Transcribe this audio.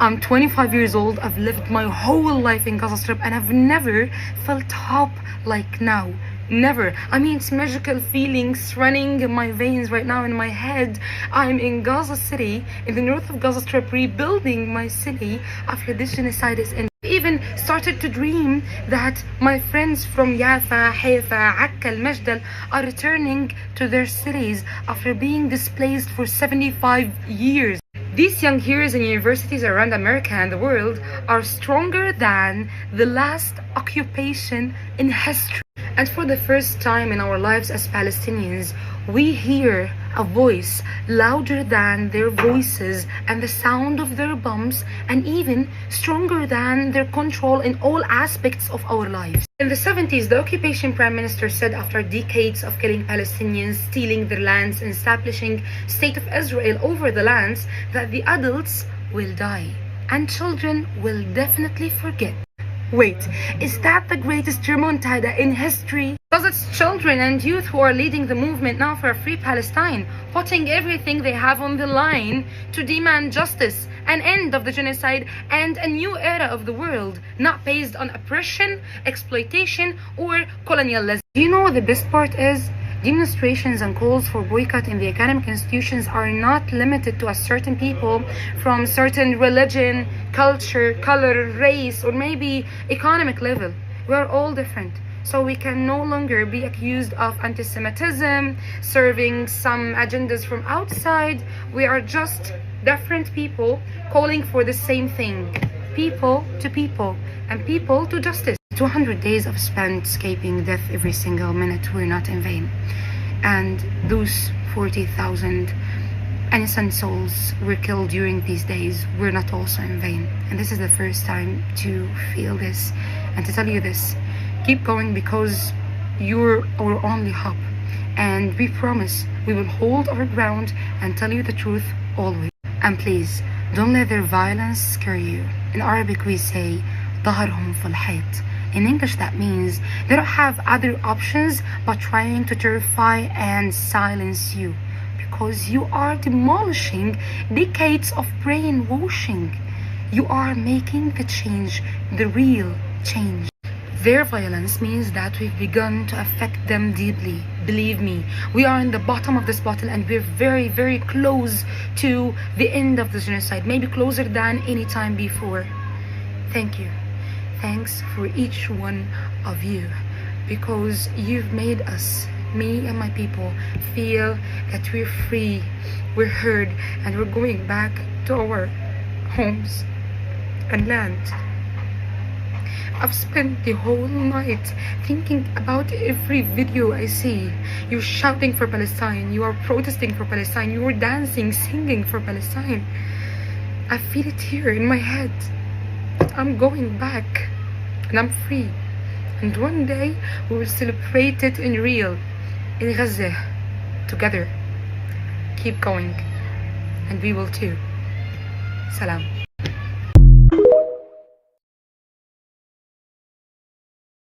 I'm 25 years old. I've lived my whole life in Gaza Strip and I've never felt hope like now. Never. I mean, it's magical feelings running in my veins right now in my head. I'm in Gaza City, in the north of Gaza Strip, rebuilding my city after this genocide is ended. I even started to dream that my friends from Yafa, Haifa, Akka, Al-Majdal are returning to their cities after being displaced for 75 years. These young heroes in universities around America and the world are stronger than the last occupation in history. And for the first time in our lives as Palestinians, we hear a voice louder than their voices and the sound of their bombs, and even stronger than their control in all aspects of our lives. In the 70s, the occupation prime minister said after decades of killing Palestinians, stealing their lands, and establishing State of Israel over the lands, that the adults will die and children will definitely forget. Wait, is that the greatest remontada in history? Because it's children and youth who are leading the movement now for a free Palestine, putting everything they have on the line to demand justice, an end of the genocide, and a new era of the world, not based on oppression, exploitation, or colonialism. Do you know what the best part is? Demonstrations and calls for boycott in the academic institutions are not limited to a certain people from certain religion, culture, color, race, or maybe economic level. We are all different. So we can no longer be accused of anti-Semitism, serving some agendas from outside. We are just different people calling for the same thing. People to people and people to justice. 200 days of spent escaping death every single minute were not in vain. And those 40,000 innocent souls were killed during these days were not also in vain. And this is the first time to feel this and to tell you this. Keep going, because you're our only hope. And we promise we will hold our ground and tell you the truth always. And please, don't let their violence scare you. In Arabic we say, ظهرهم في الحيط. In English that means they don't have other options but trying to terrify and silence you, because you are demolishing decades of brainwashing. You are making the change, the real change. Their violence means that we've begun to affect them deeply. Believe me, we are in the bottom of this bottle and we're very, very close to the end of the genocide, maybe closer than any time before. Thank you. Thanks for each one of you, because you've made us, me and my people, feel that we're free, we're heard, and we're going back to our homes and land. I've spent the whole night thinking about every video I see. You're shouting for Palestine, you are protesting for Palestine, you are dancing, singing for Palestine. I feel it here in my head. I'm going back and I'm free, and one day we will celebrate it in real, in Gaza, together. Keep going, and we will too. Salam.